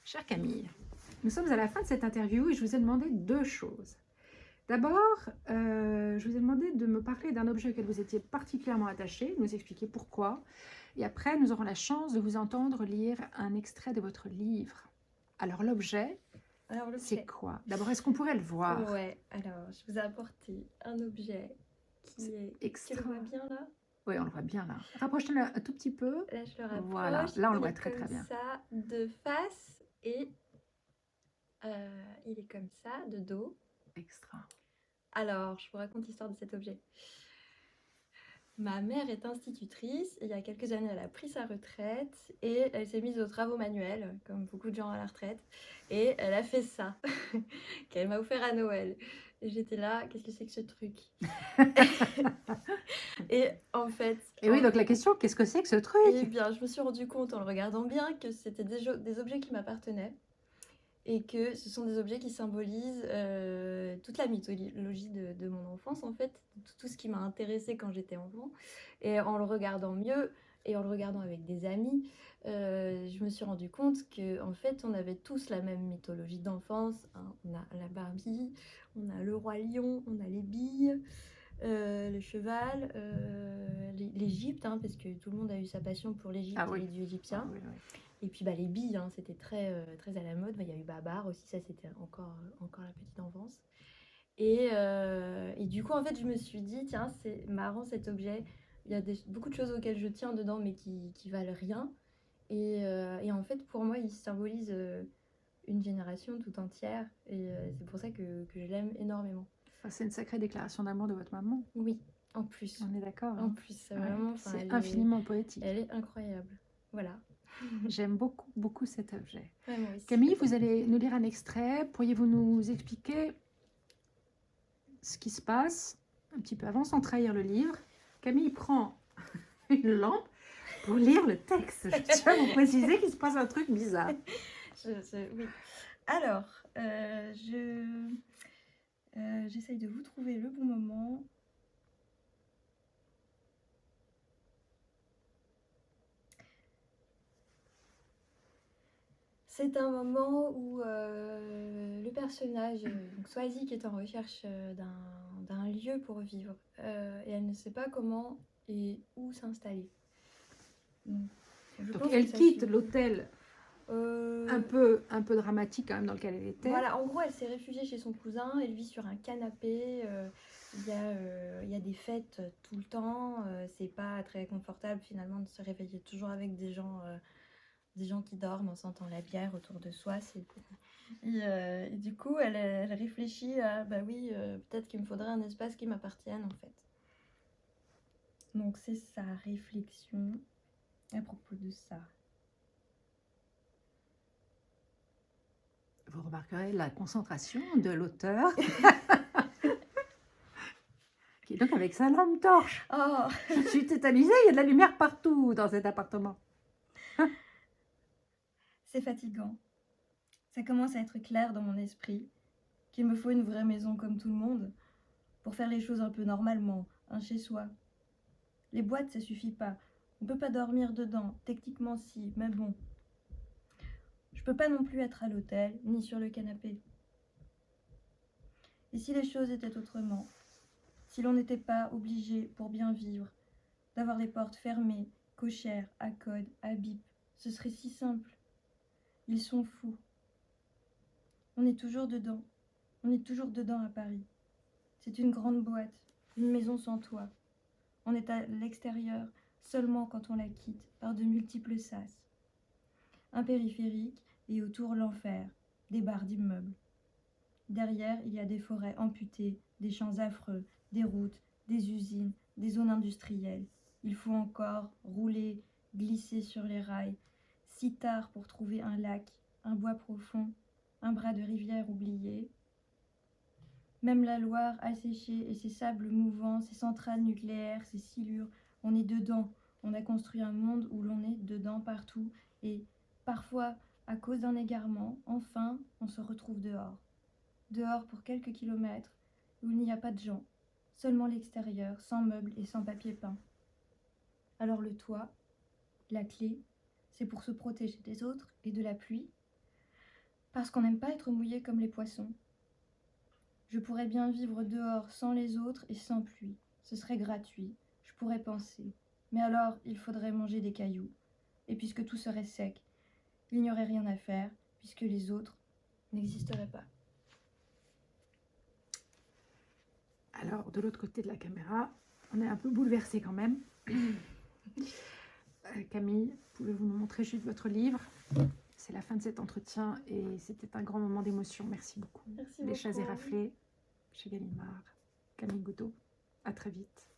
Chère Camille, nous sommes à la fin de cette interview et je vous ai demandé deux choses. D'abord, je vous ai demandé de me parler d'un objet auquel vous étiez particulièrement attaché, de nous expliquer pourquoi. Et après, nous aurons la chance de vous entendre lire un extrait de votre livre. Alors l'objet, Alors c'est l'objet. quoi? D'abord, est-ce qu'on pourrait le voir? Ouais, alors je vous ai apporté un objet qui C'est est... Tu le extra. vois bien là? Oui, on le voit bien là. Rapproche-le un tout petit peu. Là je le Voilà, rapproche, là on le il voit est très comme très bien. ça de face et il est comme ça de dos. Extra. Alors je vous raconte l'histoire de cet objet. Ma mère est institutrice, et il y a quelques années elle a pris sa retraite et elle s'est mise aux travaux manuels, comme beaucoup de gens à la retraite, et elle a fait ça, qu'elle m'a offert à Noël. Et j'étais là, qu'est-ce que c'est que ce truc? Et en fait, Et oui, donc la question, qu'est-ce que c'est que ce truc? eh bien, je me suis rendu compte en le regardant bien que c'était des objets qui m'appartenaient et que ce sont des objets qui symbolisent toute la mythologie de mon enfance, en fait, tout ce qui m'a intéressée quand j'étais enfant. Et en le regardant mieux et en le regardant avec des amis, je me suis rendu compte qu'en fait, on avait tous la même mythologie d'enfance, hein. On a la Barbie, on a le roi lion, on a les billes. Le cheval, l'Égypte, hein, parce que tout le monde a eu sa passion pour l'Égypte Ah et oui. les dieux Ah égyptiens. oui, oui. Et puis bah, les billes, hein, c'était très à la mode. Bah, il y a eu Babar aussi, ça c'était encore la petite enfance. Et du coup, en fait, je me suis dit, tiens, c'est marrant cet objet. Il y a beaucoup de choses auxquelles je tiens dedans, mais qui valent rien. Et en fait, pour moi, il symbolise une génération tout entière. Et c'est pour ça que je l'aime énormément. Enfin, c'est une sacrée déclaration d'amour de votre maman. Oui, en plus. On est d'accord, En hein? plus, c'est Ouais, vraiment, enfin, c'est infiniment poétique. elle est incroyable. Voilà. J'aime beaucoup, beaucoup cet objet. Ouais, moi aussi. Camille, vous allez nous lire un extrait. Pourriez-vous nous expliquer ce qui se passe un petit peu avant, sans trahir le livre? Camille prend une lampe pour lire le texte. Je tiens à vous préciser qu'il se passe un truc bizarre. Oui. Alors, j'essaye de vous trouver le bon moment. C'est un moment où le personnage, donc Swazik, est en recherche d'un lieu pour vivre et elle ne sait pas comment et où s'installer. Donc elle quitte l'hôtel Euh, un peu dramatique quand même dans lequel elle était. Voilà, en gros, elle s'est réfugiée chez son cousin, elle vit sur un canapé, il y a des fêtes tout le temps, c'est pas très confortable finalement de se réveiller toujours avec des gens qui dorment en sentant la bière autour de soi. Et du coup, elle réfléchit à, bah oui, peut-être qu'il me faudrait un espace qui m'appartienne en fait. Donc c'est sa réflexion à propos de ça. Vous remarquerez la concentration de l'auteur, qui est donc avec sa lampe torche. Oh, Je suis tétanisée, il y a de la lumière partout dans cet appartement. c'est fatigant. Ça commence à être clair dans mon esprit qu'il me faut une vraie maison comme tout le monde pour faire les choses un peu normalement, un chez-soi. Les boîtes, ça suffit pas. On peut pas dormir dedans, techniquement si, mais bon. Je peux pas non plus être à l'hôtel, ni sur le canapé. Et si les choses étaient autrement? Si l'on n'était pas obligé, pour bien vivre, d'avoir les portes fermées, cochères, à code, à bip, ce serait si simple. Ils sont fous. On est toujours dedans. On est toujours dedans à Paris. C'est une grande boîte, une maison sans toit. On est à l'extérieur seulement quand on la quitte par de multiples sas. Un périphérique et autour l'enfer, des barres d'immeubles. Derrière, il y a des forêts amputées, des champs affreux, des routes, des usines, des zones industrielles. Il faut encore rouler, glisser sur les rails, si tard pour trouver un lac, un bois profond, un bras de rivière oublié. Même la Loire asséchée et ses sables mouvants, ses centrales nucléaires, ses silures, on est dedans. On a construit un monde où l'on est dedans partout et parfois, à cause d'un égarement, enfin, on se retrouve dehors. Dehors pour quelques kilomètres, où il n'y a pas de gens, seulement l'extérieur, sans meubles et sans papier peint. Alors le toit, la clé, c'est pour se protéger des autres et de la pluie. Parce qu'on n'aime pas être mouillé comme les poissons. Je pourrais bien vivre dehors sans les autres et sans pluie. Ce serait gratuit, je pourrais penser. Mais alors, il faudrait manger des cailloux. Et puisque tout serait sec, il n'y aurait rien à faire, puisque les autres n'existeraient pas. Alors, de l'autre côté de la caméra, on est un peu bouleversé quand même. Camille, pouvez-vous nous montrer juste votre livre? C'est la fin de cet entretien et c'était un grand moment d'émotion. Merci beaucoup. Merci Les beaucoup. Chats et Raflés, chez Gallimard. Camille Goudot. À très vite.